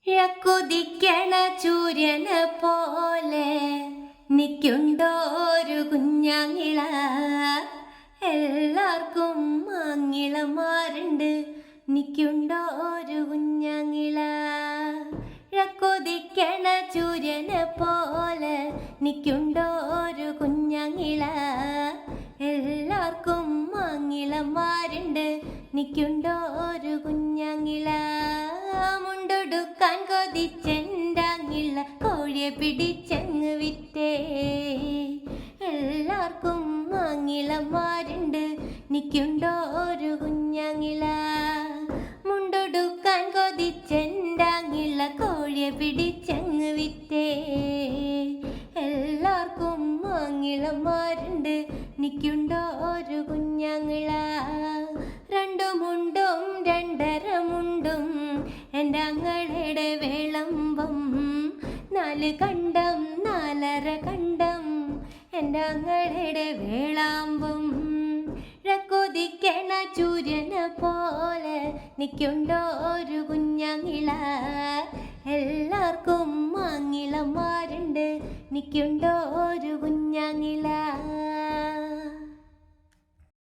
ഇഴക്കുതിക്കണ ചൂര്യനെ പോലെ നിൽക്കുണ്ടോ ഒരു കുഞ്ഞാങ്ങിള. എല്ലാവർക്കും ആങ്ങിളമാരുണ്ട്, നിൽക്കുണ്ടോ ഒരു കുഞ്ഞാങ്ങിള. ഇഴക്കുതിക്കണ ചൂര്യനെ പോലെ നിൽക്കുണ്ടോ ഒരു കുഞ്ഞാങ്ങിള. എല്ലാവർക്കും ആങ്ങിളമാരുണ്ട്, നിൽക്കുണ്ടോ ഒരു കുഞ്ഞാങ്ങിള. മുണ്ടൊടുക്കാൻ കൊതിച്ചെണ്ടാങ്ങില്ല, കോഴിയെ പിടിച്ചങ്ങ് വിറ്റേ. എല്ലാവർക്കും ആങ്ങിളമാരുണ്ട്, നിൽക്കുണ്ടോ ഒരു കുഞ്ഞാങ്ങിള. മുണ്ടൊടുക്കാൻ കൊതിച്ചെണ്ടാങ്ങില്ല, കോഴിയെ പിടിച്ചങ്ങ് വിറ്റേ. എല്ലാവർക്കും ആങ്ങിളമാരുണ്ട്, നിൽക്കുണ്ടോ ഒരു കുഞ്ഞാങ്ങിള. രണ്ടു മുണ്ടും രണ്ടര മുണ്ടും എൻ്റെ അങ്ങളുടെ വിളമ്പം. നാല് കണ്ടം നാലര കണ്ടം എൻ്റെ അങ്ങളുടെ വേളാമ്പം. ഇഴക്കൊതിക്കണ ചൂര്യനെ പോലെ നിൽക്കുണ്ടോ ഒരു കുഞ്ഞാങ്ങിള. എല്ലാവർക്കും ആങ്ങിളമാരുണ്ട്, നിൽക്കുണ്ടോ ഒരു കുഞ്ഞാങ്ങിള.